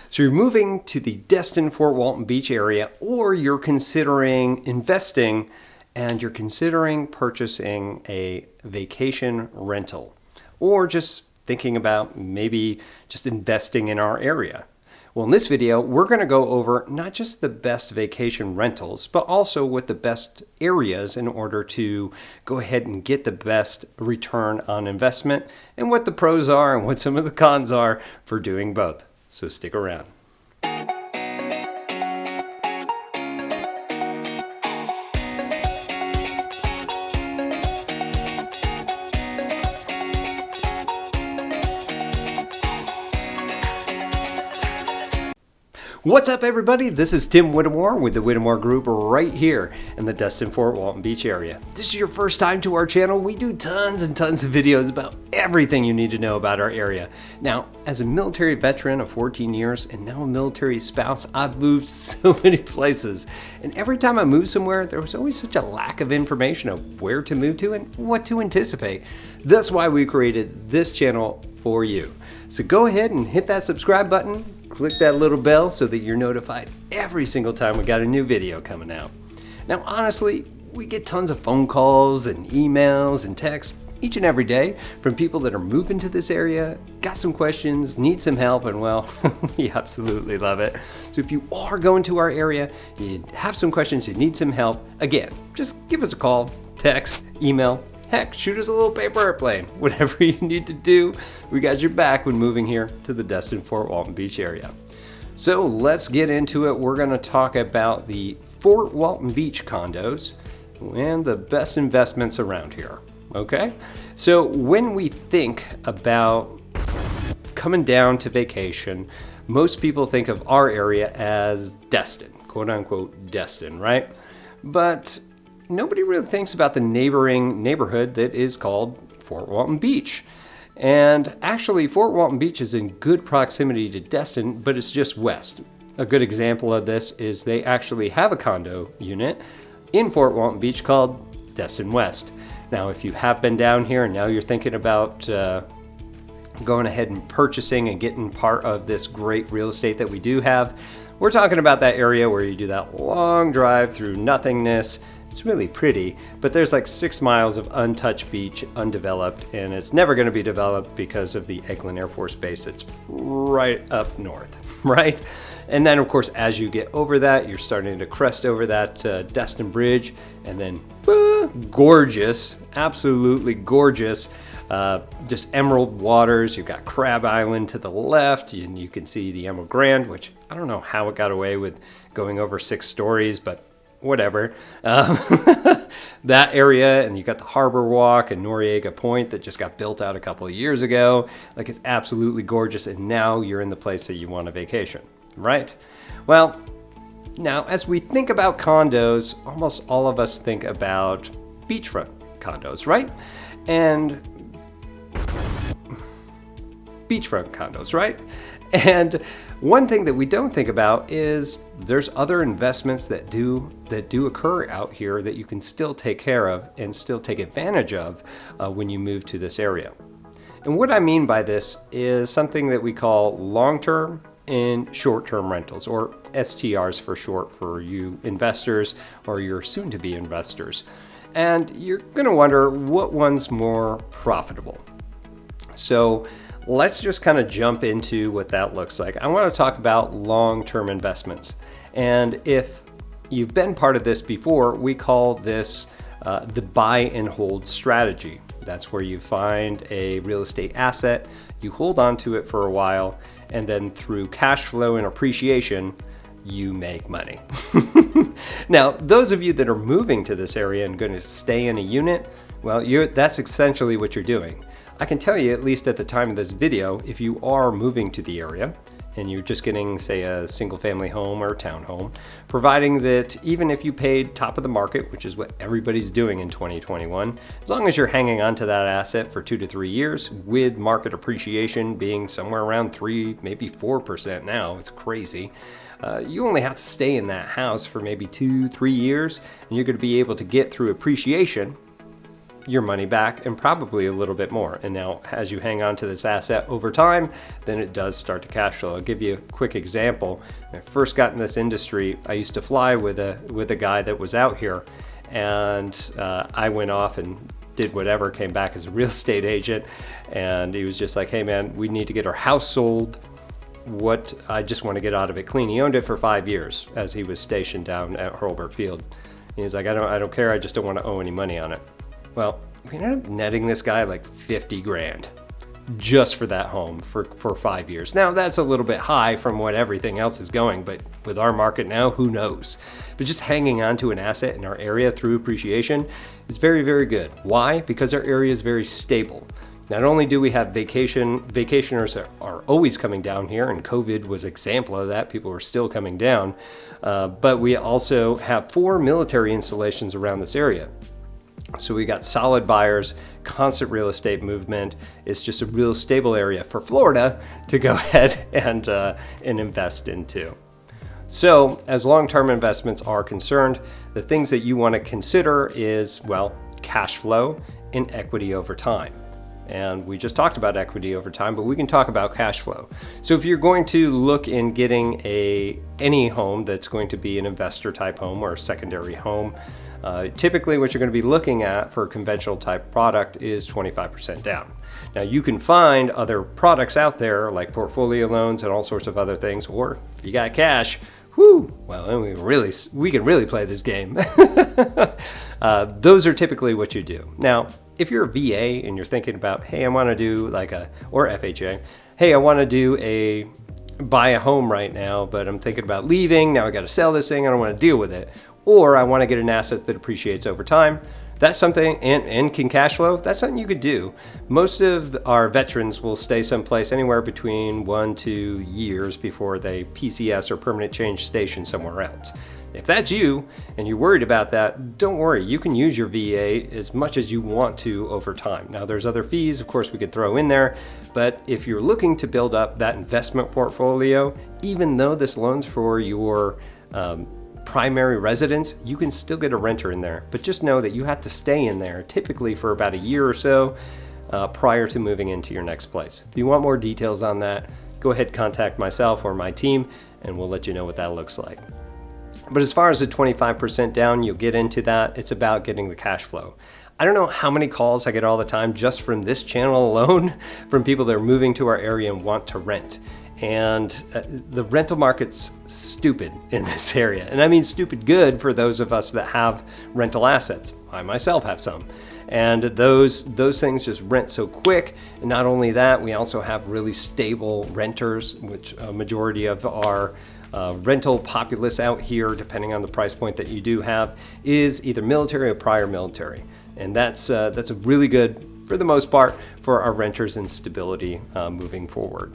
So you're moving to the Destin-Fort Walton Beach area, or you're considering investing and you're considering purchasing a vacation rental, or just thinking about maybe just investing in our area. Well, in this video, we're going to go over not just the best vacation rentals, but also what the best areas in order to go ahead and get the best return on investment, and what the pros are and what some of the cons are for doing both. So stick around. What's up, everybody? This is Tim Whittemore with the Whittemore Group right here in the Destin-Fort Walton Beach area. If this is your first time to our channel, we do tons and tons of videos about everything you need to know about our area. Now, as a military veteran of 14 years and now a military spouse, I've moved so many places. And every time I moved somewhere, there was always such a lack of information of where to move to and what to anticipate. That's why we created this channel for you. So go ahead and hit that subscribe button. Click that little bell so that you're notified every single time we got a new video coming out. Now, honestly, we get tons of phone calls and emails and texts each and every day from people that are moving to this area, got some questions, need some help, and well, we absolutely love it. So if you are going to our area, you have some questions, you need some help, again, just give us a call, text, email. Heck, shoot us a little paper airplane. Whatever you need to do, we got your back when moving here to the Destin-Fort Walton Beach area. So let's get into it. We're going to talk about the Fort Walton Beach condos and the best investments around here. Okay? So when we think about coming down to vacation, most people think of our area as Destin, quote unquote Destin, right? But nobody really thinks about the neighboring neighborhood that is called Fort Walton Beach. And actually, Fort Walton Beach is in good proximity to Destin, but it's just west. A good example of this is they actually have a condo unit in Fort Walton Beach called Destin West. Now, if you have been down here and now you're thinking about going ahead and purchasing and getting part of this great real estate that we do have, we're talking about that area where you do that long drive through nothingness. It's really pretty, but there's like 6 miles of untouched beach, undeveloped, and it's never going to be developed because of the Eglin Air Force Base that's right up north, right? And then, of course, as you get over that, you're starting to crest over that Destin Bridge, and then gorgeous, absolutely gorgeous, just emerald waters. You've got Crab Island to the left, and you can see the Emerald Grand, which I don't know how it got away with going over 6 stories, but whatever. That area, and you got the Harbor Walk and Noriega Point that just got built out a couple of years ago. Like, it's absolutely gorgeous, and now you're in the place that you want a vacation, right? Well, now as we think about condos, almost all of us think about beachfront condos, right? And beachfront condos, right? And one thing that we don't think about is there's other investments that do occur out here that you can still take care of and still take advantage of when you move to this area. And what I mean by this is something that we call long-term and short-term rentals, or STRs for short, for you investors or your soon-to-be investors. And you're going to wonder what one's more profitable. So let's just kind of jump into what that looks like. I want to talk about long-term investments. And if you've been part of this before, we call this the buy and hold strategy. That's where you find a real estate asset, you hold on to it for a while, and then through cash flow and appreciation, you make money. Now, those of you that are moving to this area and going to stay in a unit, well, that's essentially what you're doing. I can tell you, at least at the time of this video, if you are moving to the area and you're just getting, say, a single family home or a townhome, providing that even if you paid top of the market, which is what everybody's doing in 2021, as long as you're hanging on to that asset for 2 to 3 years, with market appreciation being somewhere around 3, maybe 4% now, it's crazy. You only have to stay in that house for maybe 2-3 years, and you're going to be able to get through appreciation your money back and probably a little bit more. And now as you hang on to this asset over time, then it does start to cash flow. I'll give you a quick example. When I first got in this industry, I used to fly with a guy that was out here, and I went off and did whatever, came back as a real estate agent, and he was just like, hey man, we need to get our house sold. I just want to get out of it clean. He owned it for 5 years as he was stationed down at Hurlburt Field. And he's like, I don't care, I just don't want to owe any money on it. Well, we ended up netting this guy like 50 grand just for that home for 5 years. Now that's a little bit high from what everything else is going, but with our market now, who knows? But just hanging on to an asset in our area through appreciation is very, very good. Why? Because our area is very stable. Not only do we have vacationers are always coming down here, and COVID was an example of that. People are still coming down, but we also have 4 military installations around this area. So we got solid buyers, constant real estate movement. It's just a real stable area for Florida to go ahead and invest into. So as long-term investments are concerned, the things that you want to consider is, well, cash flow and equity over time. And we just talked about equity over time, but we can talk about cash flow. So if you're going to look in getting any home that's going to be an investor type home or a secondary home, typically what you're going to be looking at for a conventional type product is 25% down. Now you can find other products out there like portfolio loans and all sorts of other things, or if you got cash, well, then we can really play this game. Those are typically what you do. Now, if you're a VA and you're thinking about, hey, I want to do or FHA, hey, I want to buy a home right now, but I'm thinking about leaving. Now I got to sell this thing. I don't want to deal with it. Or I want to get an asset that appreciates over time. That's something, and can cash flow, that's something you could do. Most of our veterans will stay someplace anywhere between 1 to 2 years before they PCS or permanent change station somewhere else. If that's you and you're worried about that, don't worry. You can use your VA as much as you want to over time. Now there's other fees, of course, we could throw in there, but if you're looking to build up that investment portfolio, even though this loan's for your primary residence, you can still get a renter in there, but just know that you have to stay in there typically for about a year or so prior to moving into your next place. If you want more details on that, go ahead, contact myself or my team, and we'll let you know what that looks like. But as far as the 25% down, you'll get into that. It's about getting the cash flow. I don't know how many calls I get all the time just from this channel alone from people that are moving to our area and want to rent. And the rental market's stupid in this area. And I mean stupid good for those of us that have rental assets. I myself have some. And those things just rent so quick. And not only that, we also have really stable renters, which a majority of our rental populace out here, depending on the price point that you do have, is either military or prior military. And that's a really good, for the most part, for our renters and stability moving forward.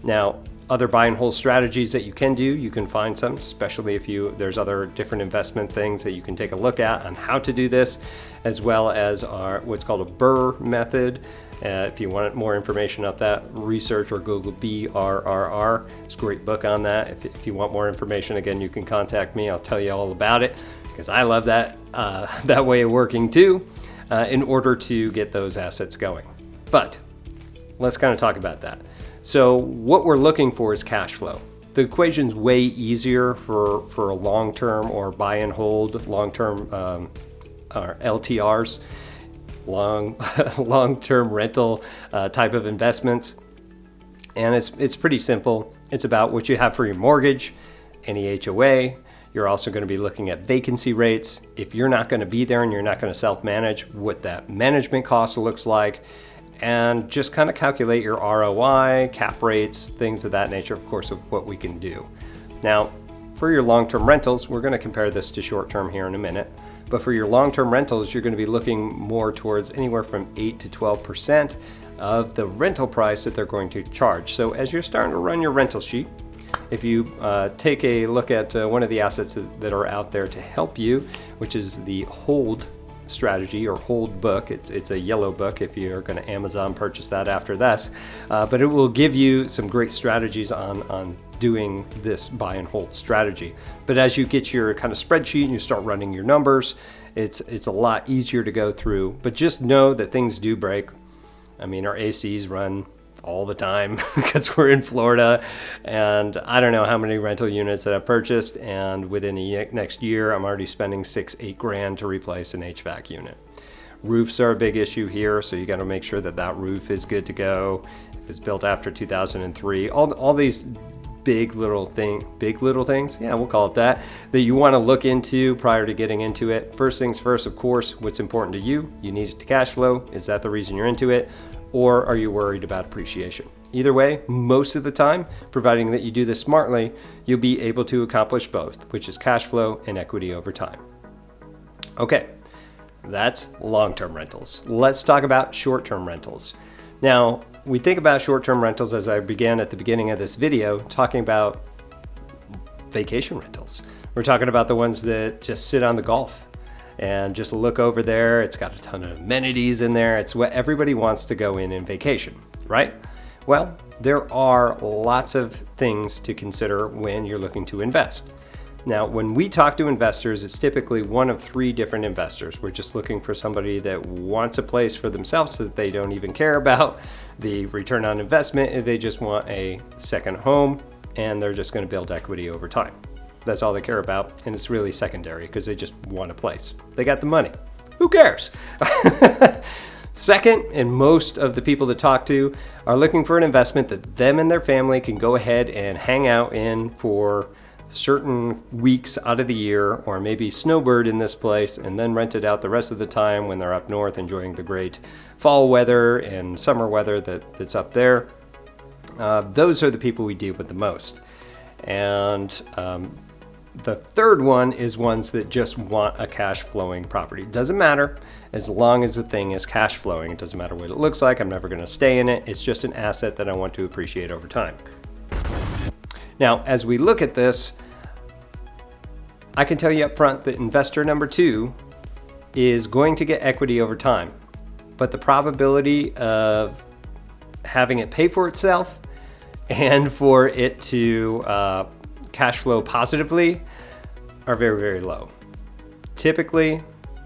Now, other buy and hold strategies that you can do, you can find some, especially if there's other different investment things that you can take a look at on how to do this, as well as what's called a BRRRR method. If you want more information about that, research or Google BRRR. It's a great book on that. If you want more information, again, you can contact me. I'll tell you all about it because I love that way of working too, in order to get those assets going. But let's kind of talk about that. So what we're looking for is cash flow. The equation's way easier for a long-term or buy and hold, long-term or LTRs, long-term rental type of investments. And it's pretty simple. It's about what you have for your mortgage, any HOA. You're also going to be looking at vacancy rates. If you're not going to be there and you're not going to self-manage, what that management cost looks like, and just kind of calculate your ROI, cap rates, things of that nature, of course, of what we can do. Now, for your long-term rentals, we're going to compare this to short-term here in a minute, but for your long-term rentals, you're going to be looking more towards anywhere from 8 to 12% of the rental price that they're going to charge. So as you're starting to run your rental sheet, if you take a look at one of the assets that are out there to help you, which is the hold strategy or hold book. It's a yellow book if you're going to Amazon purchase that after this, but it will give you some great strategies on doing this buy and hold strategy. But as you get your kind of spreadsheet and you start running your numbers, It's a lot easier to go through, but just know that things do break. I mean, our ACs run all the time because we're in Florida, and I don't know how many rental units that I've purchased, and within the next year I'm already spending $6-8 grand to replace an HVAC unit. Roofs are a big issue here, so you got to make sure that that roof is good to go. If it's built after 2003, all these big little things, yeah, we'll call it that you want to look into prior to getting into it. First things first, of course, what's important to you. You need it to cash flow. Is that the reason you're into it? Or are you worried about appreciation? Either way, most of the time, providing that you do this smartly, you'll be able to accomplish both, which is cash flow and equity over time. Okay, that's long-term rentals. Let's talk about short-term rentals. Now, we think about short-term rentals as I began at the beginning of this video, talking about vacation rentals. We're talking about the ones that just sit on the Gulf and just look over there. It's got a ton of amenities in there. It's what everybody wants to go in vacation, right? Well, there are lots of things to consider when you're looking to invest. Now, when we talk to investors, it's typically one of 3 different investors. We're just looking for somebody that wants a place for themselves so that they don't even care about the return on investment. They just want a second home, and they're just going to build equity over time. That's all they care about, and it's really secondary because they just want a place. They got the money. Who cares? Second, and most of the people that talk to are looking for an investment that them and their family can go ahead and hang out in for certain weeks out of the year, or maybe snowbird in this place and then rent it out the rest of the time when they're up north enjoying the great fall weather and summer weather that's up there. Those are the people we deal with the most. And the third one is ones that just want a cash flowing property. It doesn't matter as long as the thing is cash flowing. It doesn't matter what it looks like. I'm never going to stay in it. It's just an asset that I want to appreciate over time. Now, as we look at this, I can tell you up front that investor number 2 is going to get equity over time, but the probability of having it pay for itself and for it to cash flow positively are very, very low. Typically,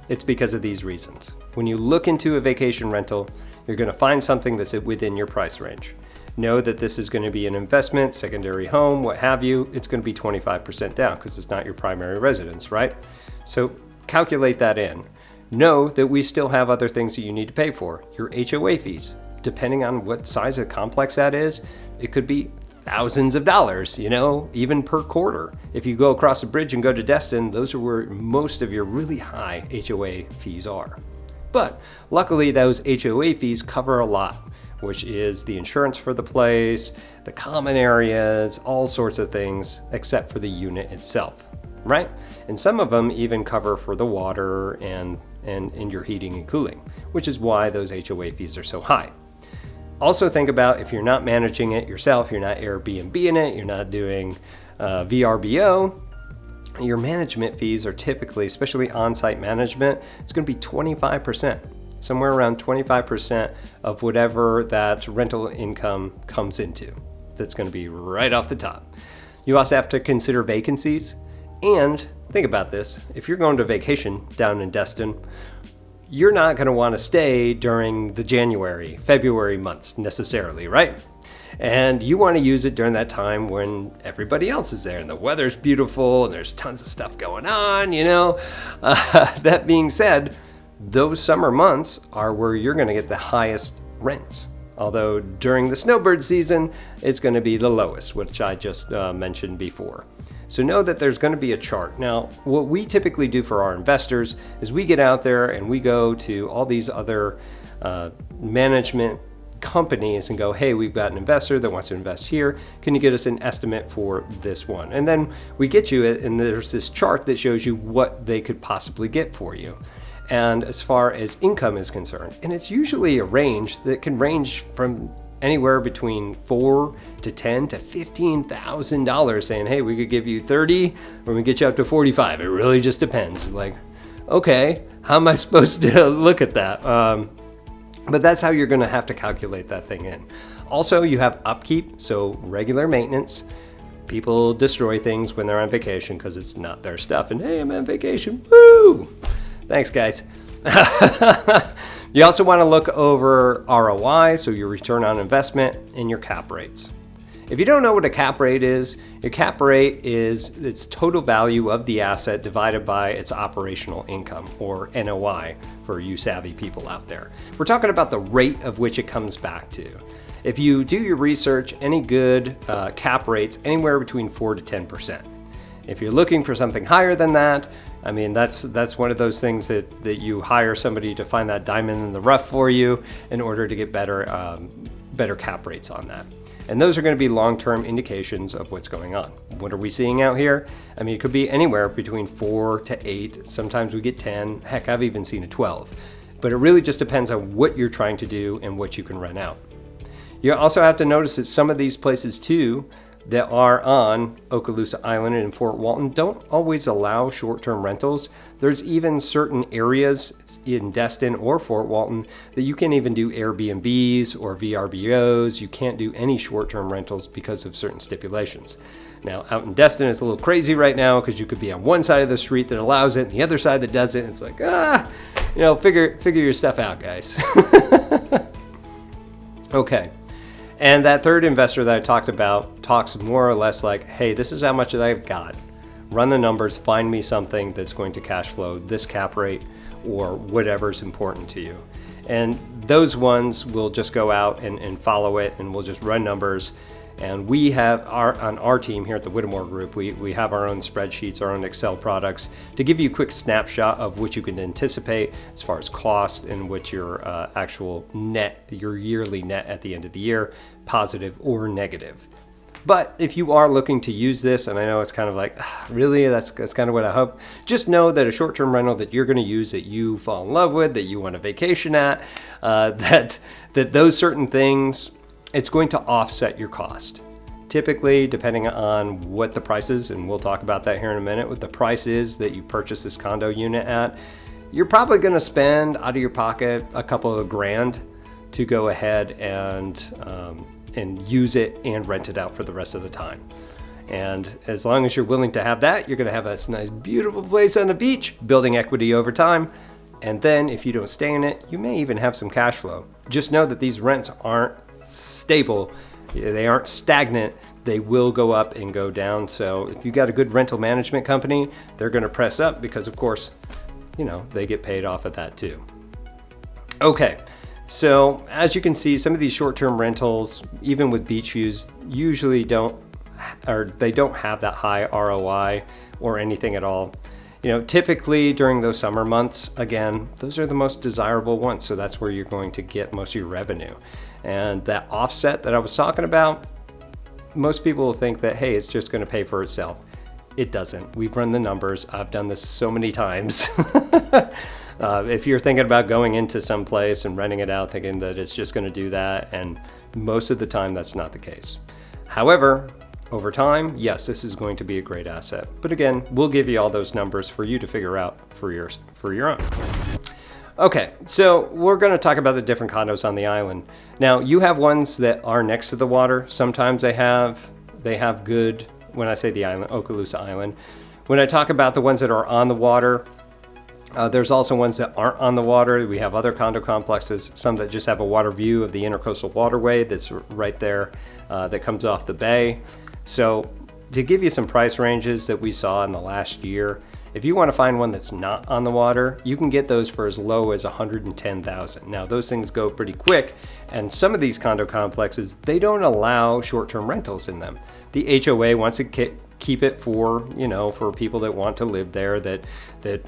it's because of these reasons. When you look into a vacation rental, you're going to find something that's within your price range. Know that this is going to be an investment, secondary home, what have you. It's going to be 25% down because it's not your primary residence, right? So calculate that in. Know that we still have other things that you need to pay for. Your HOA fees, depending on what size of complex that is, it could be thousands of dollars, even per quarter. If you go across the bridge and go to Destin, those are where most of your really high HOA fees are. But luckily, those HOA fees cover a lot, which is the insurance for the place, the common areas, all sorts of things, except for the unit itself, right? And some of them even cover for the water and your heating and cooling, which is why those HOA fees are so high. Also think about if you're not managing it yourself, you're not Airbnb-ing it, you're not doing VRBO, your management fees are typically, especially on-site management, it's going to be 25%. Somewhere around 25% of whatever that rental income comes into. That's going to be right off the top. You also have to consider vacancies. And think about this. If you're going to vacation down in Destin, you're not going to want to stay during the January, February months necessarily, right? And you want to use it during that time when everybody else is there and the weather's beautiful and there's tons of stuff going on, That being said, those summer months are where you're going to get the highest rents. Although during the snowbird season, it's going to be the lowest, which I just mentioned before. So know that there's going to be a chart. Now, what we typically do for our investors is we get out there and we go to all these other management companies and go, hey, we've got an investor that wants to invest here. Can you get us an estimate for this one? And then we get you it, and there's this chart that shows you what they could possibly get for you. And as far as income is concerned, and it's usually a range that can range from anywhere between $4,000 to $10,000 to $15,000, saying, hey, we could give you 30 or we get you up to 45. It really just depends. Like, okay, how am I supposed to look at that? But that's how you're going to have to calculate that thing in. Also, you have upkeep, so regular maintenance. People destroy things when they're on vacation because it's not their stuff. And hey, I'm on vacation. Woo! Thanks, guys. You also want to look over ROI, so your return on investment, and your cap rates. If you don't know what a cap rate is, your cap rate is its total value of the asset divided by its operational income, or NOI, for you savvy people out there. We're talking about the rate of which it comes back to. If you do your research, any good cap rates anywhere between 4 to 10%. If you're looking for something higher than that, I mean, that's one of those things that you hire somebody to find that diamond in the rough for you in order to get better cap rates on that. And those are going to be long-term indications of what's going on. What are we seeing out here? I mean, it could be anywhere between 4 to 8. Sometimes we get 10. Heck, I've even seen a 12. But it really just depends on what you're trying to do and what you can rent out. You also have to notice that some of these places too that are on Okaloosa Island and Fort Walton don't always allow short-term rentals. There's even certain areas in Destin or Fort Walton that you can't even do Airbnbs or VRBOs. You can't do any short-term rentals because of certain stipulations. Now, out in Destin, it's a little crazy right now because you could be on one side of the street that allows it and the other side that doesn't. It's like, figure your stuff out, guys. Okay. And that third investor that I talked about talks more or less like, hey, this is how much that I've got. Run the numbers, find me something that's going to cash flow this cap rate or whatever's important to you. And those ones will just go out and follow it, and we'll just run numbers. And we have on our team here at the Whittemore Group, we have our own spreadsheets, our own Excel products to give you a quick snapshot of what you can anticipate as far as cost and what your actual net, your yearly net at the end of the year, positive or negative. But if you are looking to use this, and I know it's kind of like, really, that's kind of what I hope, just know that a short-term rental that you're going to use, that you fall in love with, that you want a vacation at, that those certain things, it's going to offset your cost. Typically, depending on what the price is, and we'll talk about that here in a minute, what the price is that you purchase this condo unit at, you're probably going to spend out of your pocket a couple of grand to go ahead and use it and rent it out for the rest of the time. And as long as you're willing to have that, you're going to have this nice, beautiful place on the beach, building equity over time. And then if you don't stay in it, you may even have some cash flow. Just know that these rents aren't stable. They aren't stagnant. They will go up and go down. So if you got a good rental management company, they're going to press up because, of course, they get paid off of that too. Okay. So as you can see, some of these short-term rentals, even with beach views, usually don't have that high ROI or anything at all. Typically during those summer months, again, those are the most desirable ones. So that's where you're going to get most of your revenue. And that offset that I was talking about, most people will think that, hey, it's just going to pay for itself. It doesn't. We've run the numbers. I've done this so many times. If you're thinking about going into some place and renting it out, thinking that it's just going to do that, and most of the time that's not the case. However, over time, yes, this is going to be a great asset. But again, we'll give you all those numbers for you to figure out for your own. Okay, so we're going to talk about the different condos on the island. Now, you have ones that are next to the water. Sometimes they have good, when I say the island, Okaloosa Island. When I talk about the ones that are on the water, there's also ones that aren't on the water. We have other condo complexes, some that just have a water view of the Intercoastal Waterway that's right there that comes off the bay. So to give you some price ranges that we saw in the last year, if you want to find one that's not on the water, you can get those for as low as $110,000. Now those things go pretty quick, and some of these condo complexes, they don't allow short-term rentals in them. The HOA wants to keep it for people that want to live there, that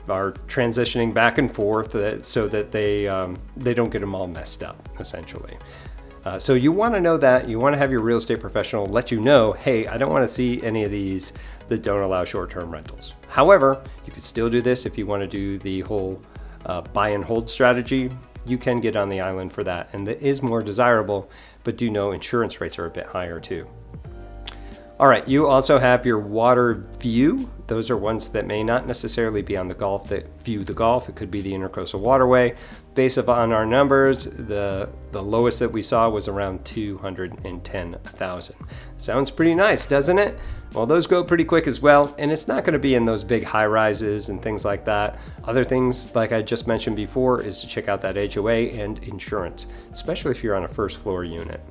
are transitioning back and forth, so that they don't get them all messed up, essentially. So you want to know that. You want to have your real estate professional let you know, hey, I don't want to see any of these that don't allow short-term rentals. However, you could still do this if you want to do the whole buy and hold strategy. You can get on the island for that, and that is more desirable, but do know insurance rates are a bit higher too. All right, you also have your water view. those are ones that may not necessarily be on the Gulf that view the Gulf. It could be the Intercoastal Waterway. Based upon our numbers, the lowest that we saw was around 210,000. Sounds pretty nice, doesn't it? Well, those go pretty quick as well, and it's not going to be in those big high rises and things like that. Other things, like I just mentioned before, is to check out that HOA and insurance, especially if you're on a first floor unit.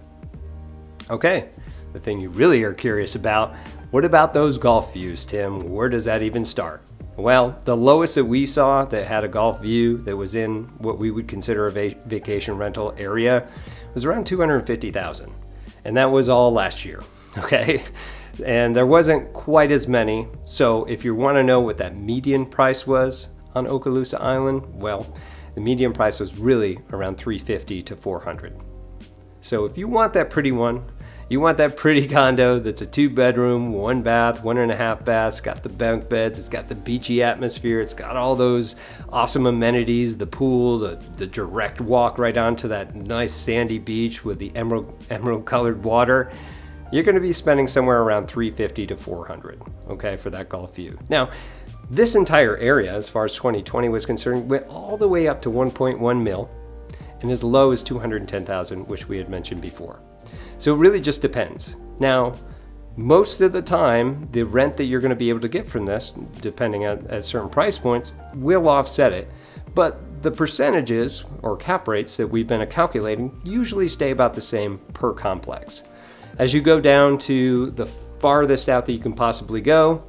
Okay, the thing you really are curious about, what about those Gulf views, Tim? Where does that even start? Well, the lowest that we saw that had a Gulf view that was in what we would consider a vacation rental area was around 250,000. And that was all last year, okay? And there wasn't quite as many. So if you want to know what that median price was on Okaloosa Island, well, the median price was really around 350 to 400. So if you want that pretty one, you want that pretty condo that's a 2-bedroom, 1 bath, 1.5 baths, got the bunk beds, it's got the beachy atmosphere, it's got all those awesome amenities, the pool, the direct walk right onto that nice sandy beach with the emerald colored water, you're going to be spending somewhere around 350 to 400, okay, for that Gulf view. Now, this entire area, as far as 2020 was concerned, went all the way up to 1.1 mil and as low as 210,000, which we had mentioned before. So it really just depends. Now, most of the time, the rent that you're going to be able to get from this, depending at certain price points, will offset it. But the percentages or cap rates that we've been calculating usually stay about the same per complex. As you go down to the farthest out that you can possibly go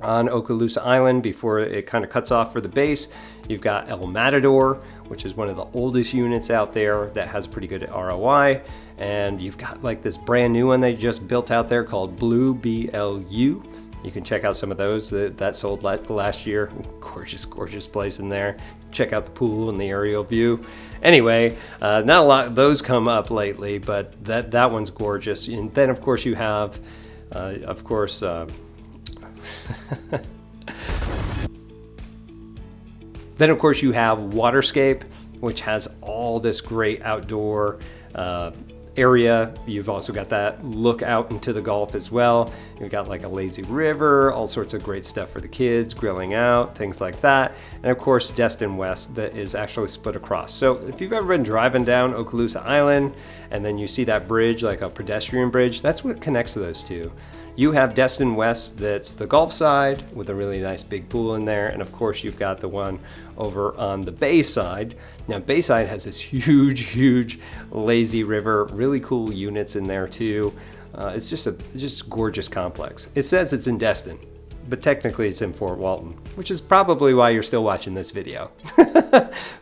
on Okaloosa Island before it kind of cuts off for the base, you've got El Matador, which is one of the oldest units out there that has a pretty good ROI. And you've got like this brand new one they just built out there called Blue, BLU. You can check out some of those that sold last year. Gorgeous, gorgeous place in there. Check out the pool and the aerial view. Anyway, not a lot of those come up lately, but that one's gorgeous. And then of course you have, then of course you have Waterscape, which has all this great outdoor area. You've also got that look out into the Gulf as well. You've got like a lazy river, all sorts of great stuff for the kids, grilling out, things like that. And of course, Destin-West that is actually split across. So if you've ever been driving down Okaloosa Island and then you see that bridge, like a pedestrian bridge, that's what connects those two. You have Destin-West that's the Gulf side with a really nice big pool in there. And of course, you've got the one over on the Bay side. Now, Bayside has this huge, huge lazy river, really cool units in there too. It's just a gorgeous complex. It says it's in Destin, but technically it's in Fort Walton, which is probably why you're still watching this video.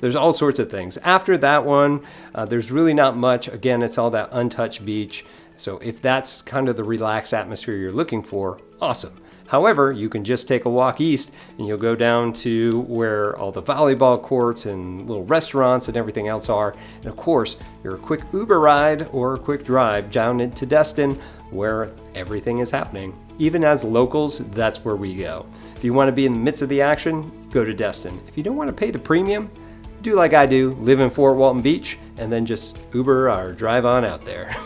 There's all sorts of things. After that one, there's really not much. Again, it's all that untouched beach. So if that's kind of the relaxed atmosphere you're looking for, awesome. However, you can just take a walk east and you'll go down to where all the volleyball courts and little restaurants and everything else are. And of course, you're a quick Uber ride or a quick drive down into Destin where everything is happening. Even as locals, that's where we go. If you want to be in the midst of the action, go to Destin. If you don't want to pay the premium, do like I do, live in Fort Walton Beach, and then just Uber or drive on out there.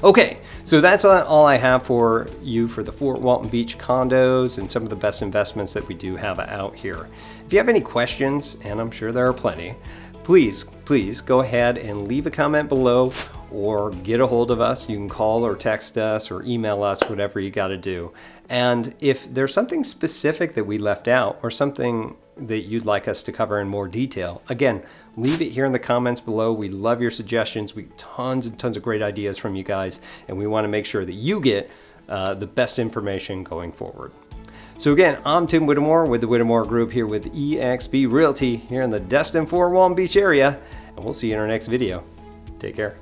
Okay, so that's all I have for you for the Fort Walton Beach condos and some of the best investments that we do have out here. If you have any questions, and I'm sure there are plenty, please go ahead and leave a comment below or get a hold of us. You can call or text us or email us, whatever you got to do. And if there's something specific that we left out or something that you'd like us to cover in more detail, again, leave it here in the comments below. We love your suggestions. We tons and tons of great ideas from you guys, and we want to make sure that you get the best information going forward. So again, I'm Tim Whittemore with the Whittemore Group here with eXp Realty here in the Destin-Fort Walton Beach area, and we'll see you in our next video. Take care.